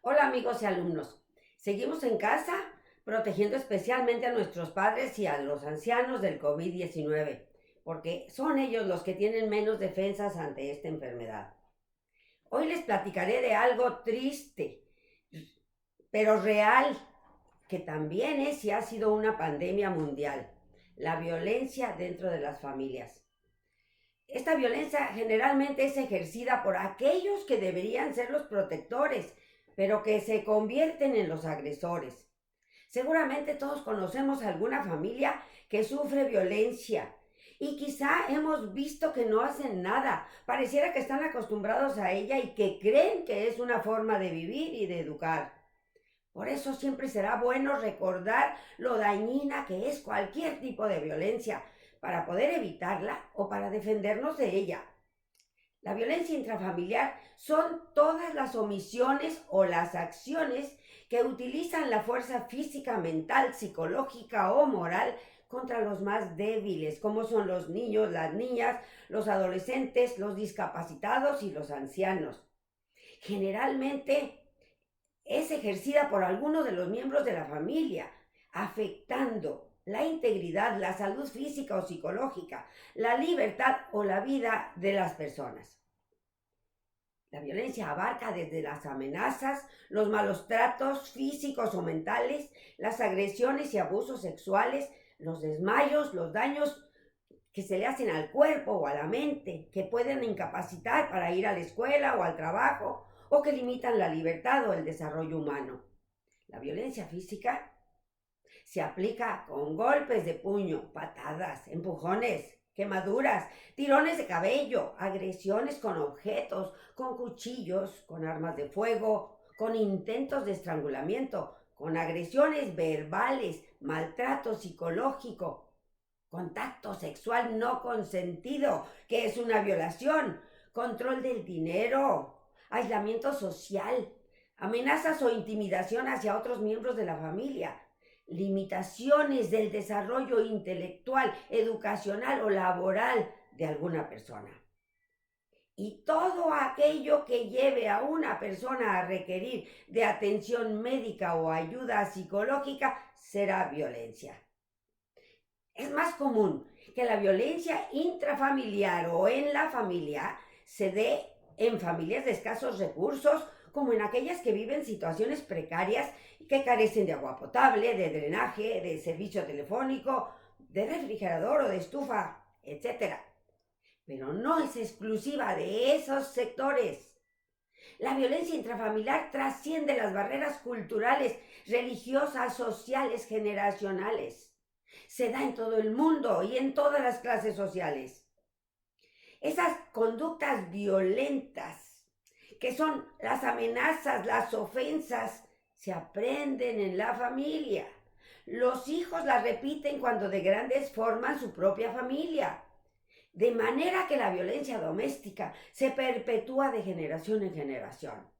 Hola amigos y alumnos. Seguimos en casa protegiendo especialmente a nuestros padres y a los ancianos del COVID-19, porque son ellos los que tienen menos defensas ante esta enfermedad. Hoy les platicaré de algo triste, pero real, que también es y ha sido una pandemia mundial: la violencia dentro de las familias. Esta violencia generalmente es ejercida por aquellos que deberían ser los protectores, pero que se convierten en los agresores. Seguramente todos conocemos alguna familia que sufre violencia y quizá hemos visto que no hacen nada. Pareciera que están acostumbrados a ella y que creen que es una forma de vivir y de educar. Por eso siempre será bueno recordar lo dañina que es cualquier tipo de violencia, para poder evitarla o para defendernos de ella. La violencia intrafamiliar son todas las omisiones o las acciones que utilizan la fuerza física, mental, psicológica o moral contra los más débiles, como son los niños, las niñas, los adolescentes, los discapacitados y los ancianos. Generalmente es ejercida por alguno de los miembros de la familia, afectando la integridad, la salud física o psicológica, la libertad o la vida de las personas. La violencia abarca desde las amenazas, los malos tratos físicos o mentales, las agresiones y abusos sexuales, los desmayos, los daños que se le hacen al cuerpo o a la mente, que pueden incapacitar para ir a la escuela o al trabajo, o que limitan la libertad o el desarrollo humano. La violencia física se aplica con golpes de puño, patadas, empujones, quemaduras, tirones de cabello, agresiones con objetos, con cuchillos, con armas de fuego, con intentos de estrangulamiento, con agresiones verbales, maltrato psicológico, contacto sexual no consentido, que es una violación, control del dinero, aislamiento social, amenazas o intimidación hacia otros miembros de la familia, limitaciones del desarrollo intelectual, educacional o laboral de alguna persona. Y todo aquello que lleve a una persona a requerir de atención médica o ayuda psicológica será violencia. Es más común que la violencia intrafamiliar o en la familia se dé en familias de escasos recursos, como en aquellas que viven situaciones precarias y que carecen de agua potable, de drenaje, de servicio telefónico, de refrigerador o de estufa, etcétera. Pero no es exclusiva de esos sectores. La violencia intrafamiliar trasciende las barreras culturales, religiosas, sociales, generacionales. Se da en todo el mundo y en todas las clases sociales. Esas conductas violentas, que son las amenazas, las ofensas, se aprenden en la familia. Los hijos las repiten cuando de grandes forman su propia familia. De manera que la violencia doméstica se perpetúa de generación en generación.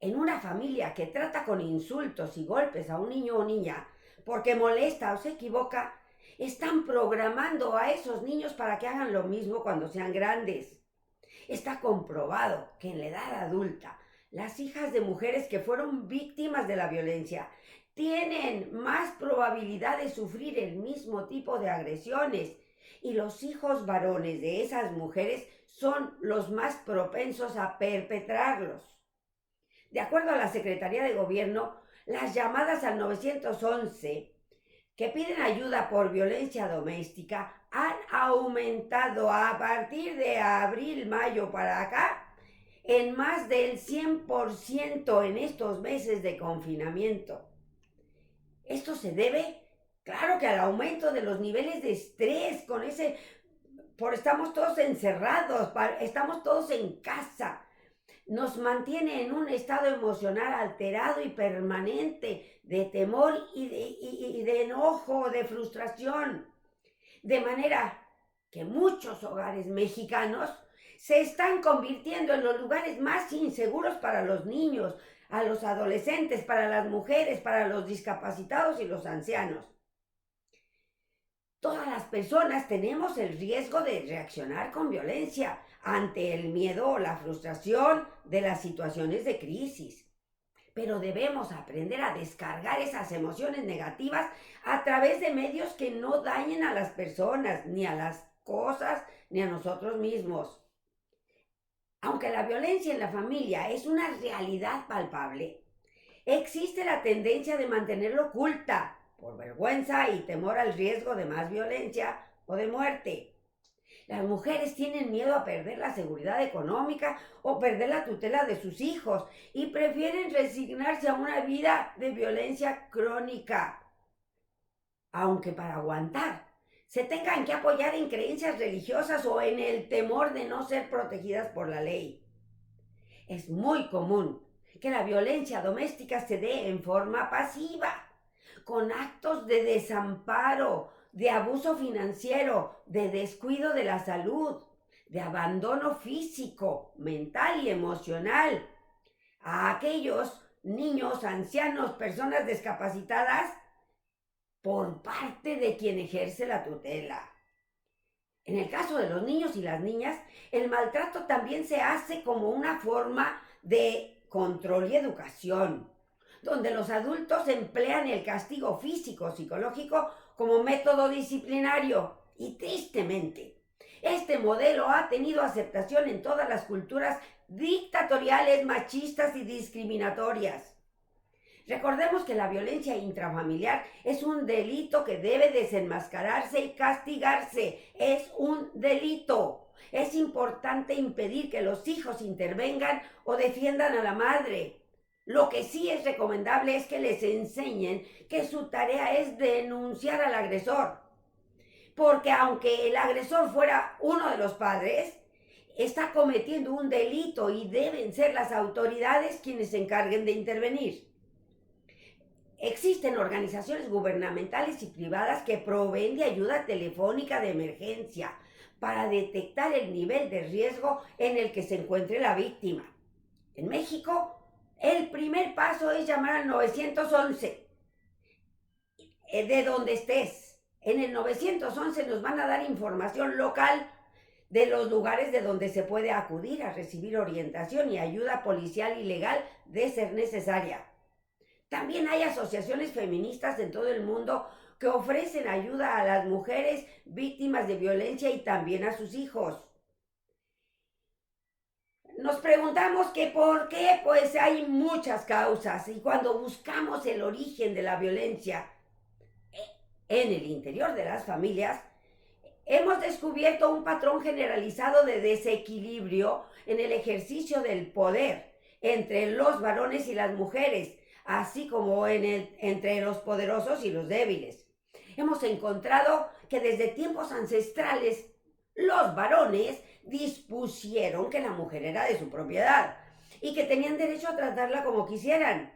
En una familia que trata con insultos y golpes a un niño o niña porque molesta o se equivoca, están programando a esos niños para que hagan lo mismo cuando sean grandes. Está comprobado que en la edad adulta, las hijas de mujeres que fueron víctimas de la violencia tienen más probabilidad de sufrir el mismo tipo de agresiones, y los hijos varones de esas mujeres son los más propensos a perpetrarlos. De acuerdo a la Secretaría de Gobierno, las llamadas al 911 que piden ayuda por violencia doméstica han aumentado a partir de abril, mayo para acá en más del 100% en estos meses de confinamiento. Esto se debe, claro, que al aumento de los niveles de estrés, por estamos todos encerrados, estamos todos en casa. Nos mantiene en un estado emocional alterado y permanente de temor y de enojo, de frustración. De manera que muchos hogares mexicanos se están convirtiendo en los lugares más inseguros para los niños, a los adolescentes, para las mujeres, para los discapacitados y los ancianos. Todas las personas tenemos el riesgo de reaccionar con violencia ante el miedo o la frustración de las situaciones de crisis. pero debemos aprender a descargar esas emociones negativas a través de medios que no dañen a las personas, ni a las cosas, ni a nosotros mismos. Aunque la violencia en la familia es una realidad palpable, existe la tendencia de mantenerla oculta por vergüenza y temor al riesgo de más violencia o de muerte. Las mujeres tienen miedo a perder la seguridad económica o perder la tutela de sus hijos y prefieren resignarse a una vida de violencia crónica, aunque para aguantar se tengan que apoyar en creencias religiosas o en el temor de no ser protegidas por la ley. Es muy común que la violencia doméstica se dé en forma pasiva, con actos de desamparo, de abuso financiero, de descuido de la salud, de abandono físico, mental y emocional. A aquellos niños, ancianos, personas discapacitadas, por parte de quien ejerce la tutela. En el caso de los niños y las niñas, el maltrato también se hace como una forma de control y educación, donde los adultos emplean el castigo físico o psicológico como método disciplinario. Y tristemente, este modelo ha tenido aceptación en todas las culturas dictatoriales, machistas y discriminatorias. Recordemos que la violencia intrafamiliar es un delito que debe desenmascararse y castigarse. Es un delito. Es importante impedir que los hijos intervengan o defiendan a la madre. Lo que sí es recomendable es que les enseñen que su tarea es denunciar al agresor. Porque aunque el agresor fuera uno de los padres, está cometiendo un delito y deben ser las autoridades quienes se encarguen de intervenir. Existen organizaciones gubernamentales y privadas que proveen de ayuda telefónica de emergencia para detectar el nivel de riesgo en el que se encuentre la víctima. En México, el primer paso es llamar al 911, de donde estés. En el 911 nos van a dar información local de los lugares de donde se puede acudir a recibir orientación y ayuda policial y legal de ser necesaria. También hay asociaciones feministas en todo el mundo que ofrecen ayuda a las mujeres víctimas de violencia y también a sus hijos. Nos preguntamos que por qué, pues hay muchas causas y cuando buscamos el origen de la violencia en el interior de las familias, hemos descubierto un patrón generalizado de desequilibrio en el ejercicio del poder entre los varones y las mujeres, así como entre los poderosos y los débiles. Hemos encontrado que desde tiempos ancestrales los varones dispusieron que la mujer era de su propiedad y que tenían derecho a tratarla como quisieran.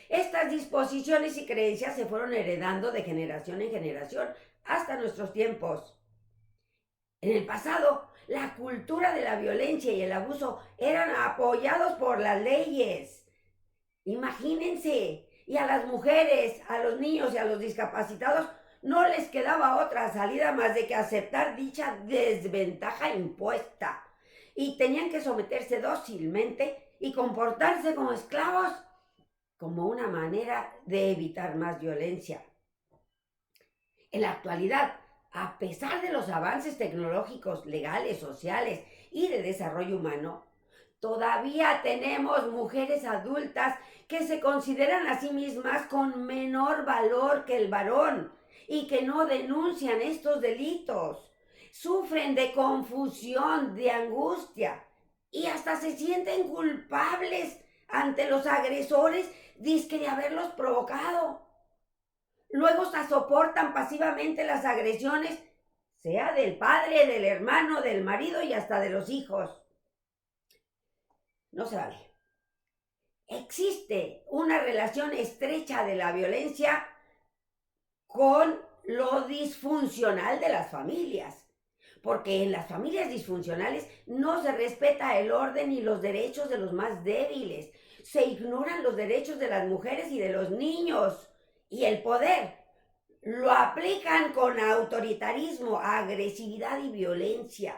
Estas disposiciones y creencias se fueron heredando de generación en generación hasta nuestros tiempos. En el pasado, la cultura de la violencia y el abuso eran apoyados por las leyes. Imagínense, y a las mujeres, a los niños y a los discapacitados no les quedaba otra salida más de que aceptar dicha desventaja impuesta. Y tenían que someterse dócilmente y comportarse como esclavos, como una manera de evitar más violencia. En la actualidad, a pesar de los avances tecnológicos, legales, sociales y de desarrollo humano, todavía tenemos mujeres adultas que se consideran a sí mismas con menor valor que el varón y que no denuncian estos delitos. Sufren de confusión, de angustia y hasta se sienten culpables ante los agresores dizque de haberlos provocado. Luego se soportan pasivamente las agresiones, sea del padre, del hermano, del marido y hasta de los hijos. No se vale. Existe una relación estrecha de la violencia con lo disfuncional de las familias, porque en las familias disfuncionales no se respeta el orden y los derechos de los más débiles, se ignoran los derechos de las mujeres y de los niños, y el poder lo aplican con autoritarismo, agresividad y violencia.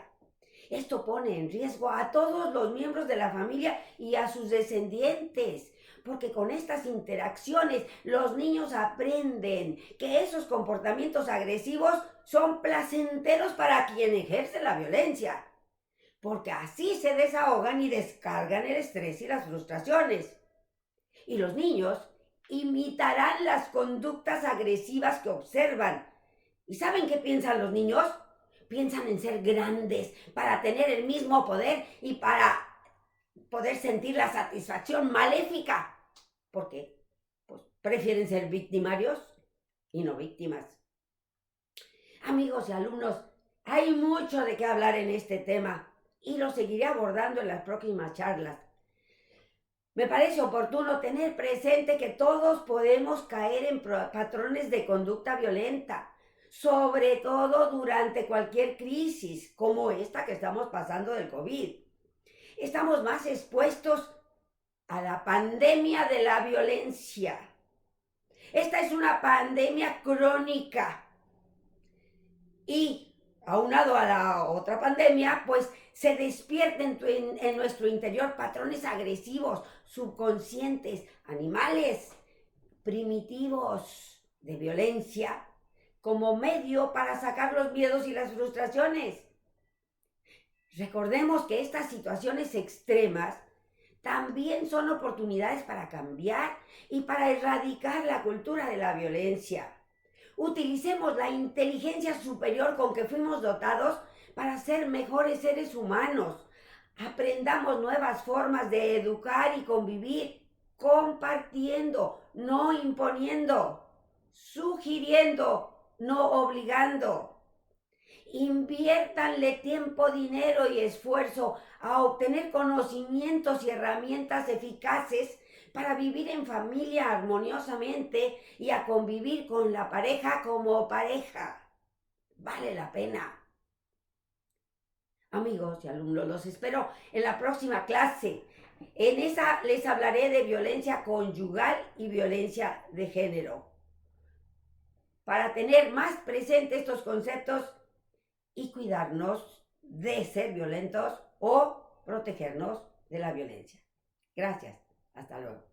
Esto pone en riesgo a todos los miembros de la familia y a sus descendientes, porque con estas interacciones los niños aprenden que esos comportamientos agresivos son placenteros para quien ejerce la violencia, porque así se desahogan y descargan el estrés y las frustraciones. Y los niños imitarán las conductas agresivas que observan. ¿Y saben qué piensan los niños? Piensan en ser grandes para tener el mismo poder y para poder sentir la satisfacción maléfica. ¿Por qué? Pues prefieren ser victimarios y no víctimas. Amigos y alumnos, hay mucho de qué hablar en este tema y lo seguiré abordando en las próximas charlas. Me parece oportuno tener presente que todos podemos caer en patrones de conducta violenta, sobre todo durante cualquier crisis como esta que estamos pasando del COVID. Estamos más expuestos a la pandemia de la violencia. Esta es una pandemia crónica y aunado a la otra pandemia, pues se despierten en nuestro interior patrones agresivos, subconscientes, animales, primitivos de violencia, como medio para sacar los miedos y las frustraciones. Recordemos que estas situaciones extremas también son oportunidades para cambiar y para erradicar la cultura de la violencia. Utilicemos la inteligencia superior con que fuimos dotados para ser mejores seres humanos. Aprendamos nuevas formas de educar y convivir, compartiendo, no imponiendo, sugiriendo, no obligando. Inviértanle tiempo, dinero y esfuerzo a obtener conocimientos y herramientas eficaces para vivir en familia armoniosamente y a convivir con la pareja como pareja. Vale la pena. Amigos y alumnos, los espero en la próxima clase. En esa les hablaré de violencia conyugal y violencia de género, para tener más presentes estos conceptos y cuidarnos de ser violentos o protegernos de la violencia. Gracias. Hasta luego.